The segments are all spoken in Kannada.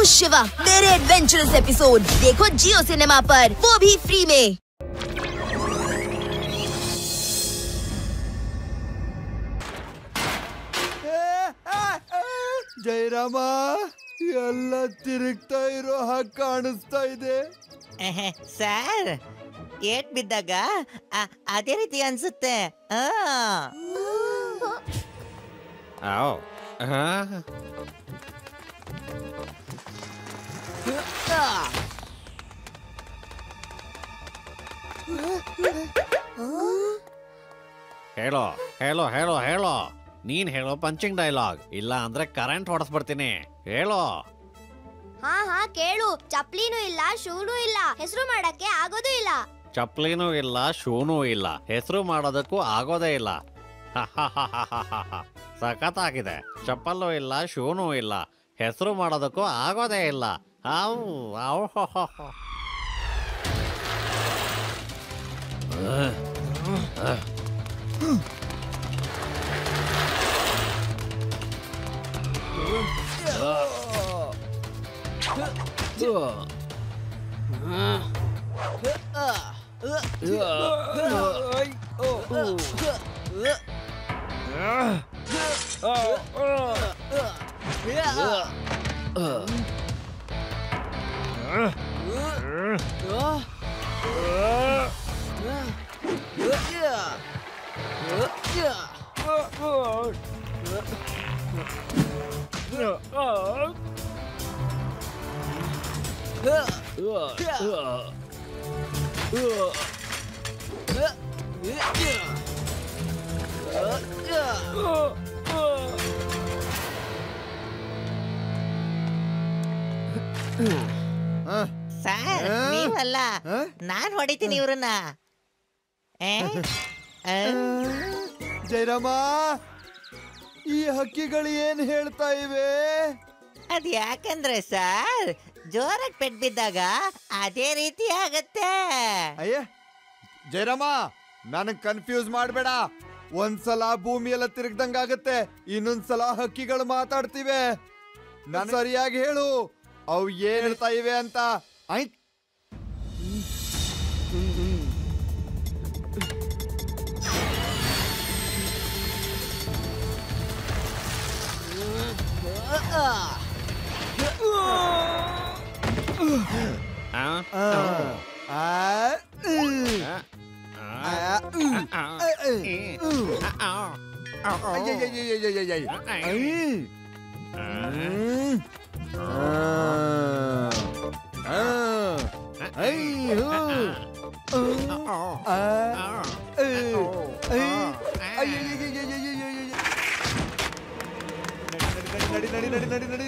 हूँ शिवा। मेरे एडवेंचरस एपिसोड देखो जियो सिनेमा पर, वो भी फ्री में। ಜಯರಾಮ ಎಲ್ಲ ತಿರುಗ್ತಾ ಇರೋ ಹಾಗೆ ಕಾಣಿಸ್ತಾ ಇದೆ ಸರ್. ಏಟ್ ಬಿದ್ದಾಗ ಅದೇ ರೀತಿ ಅನ್ಸುತ್ತೆ. ಹೇಳೋ ಹೇಳೋ ಹೇಳೋ ಹೇಳೋ, ನೀನ್ ಹೇಳೋ ಪಂಚಿಂಗ್ ಡೈಲಾಗ್, ಇಲ್ಲ ಅಂದ್ರೆ ಕರೆಂಟ್ ಹೊಡೆಸ್ಬಿಡ್ತೀನಿ. ಹೇಳೋ. ಹಾ ಹಾ ಕೇಳು. ಚಪ್ಲಿನೂ ಇಲ್ಲ, ಶೂನೂ ಇಲ್ಲ, ಹೆಸರು ಮಾಡಕ್ಕೆ ಆಗೋದು ಇಲ್ಲ. ಚಪ್ಲಿನೂ ಇಲ್ಲ, ಶೂನೂ ಇಲ್ಲ, ಹೆಸರು ಮಾಡೋದಕ್ಕೂ ಆಗೋದೇ ಇಲ್ಲ. ಸಖತ್ತಾಗಿದೆ. ಚಪ್ಪಲ್ಲೂ ಇಲ್ಲ, ಶೂನೂ ಇಲ್ಲ, ಹೆಸರು ಮಾಡೋದಕ್ಕೂ ಆಗೋದೇ ಇಲ್ಲ. ಸರ್ ನೀವಲ್ಲ, ನಾನ್ ಹೊಡಿತೀನಿ ಇವ್ರನ್ನ. ಜಯರಾಮ, ಈ ಹಕ್ಕಿಗಳು ಏನ್ ಹೇಳ್ತಾ ಇವೆ? ಅದ್ ಯಾಕಂದ್ರೆ ಸರ್, ಜೋರಾಗಿ ಪೆಟ್ ಬಿದ್ದಾಗ ಅದೇ ರೀತಿ ಆಗತ್ತೆ. ಅಯ್ಯ ಜಯರಾಮ, ನನಗ್ ಕನ್ಫ್ಯೂಸ್ ಮಾಡ್ಬೇಡ. ಒಂದ್ಸಲ ಭೂಮಿ ಎಲ್ಲ ತಿರುಗ್ದಂಗಾಗತ್ತೆ, ಇನ್ನೊಂದ್ಸಲ ಹಕ್ಕಿಗಳು ಮಾತಾಡ್ತಿವೆ. ನಾನು ಸರಿಯಾಗಿ ಹೇಳು, ಅವು ಏನ್ ಹೇಳ್ತಾ ಇವೆ ಅಂತ.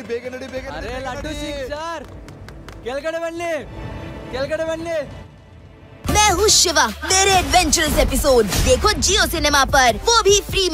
ಬೇಗ ನಡಿ ಬೇಗ. ಅರೆ ಲಡ್ಡು ಸರ್, ಕೆಳಗಡೆ ಬನ್ನಿ, ಕೆಳಗಡೆ ಬನ್ನಿ. मैं हूँ शिवा। मेरे एडवेंचरस एपिसोड देखो जियो सिनेमा पर, वो भी फ्री में।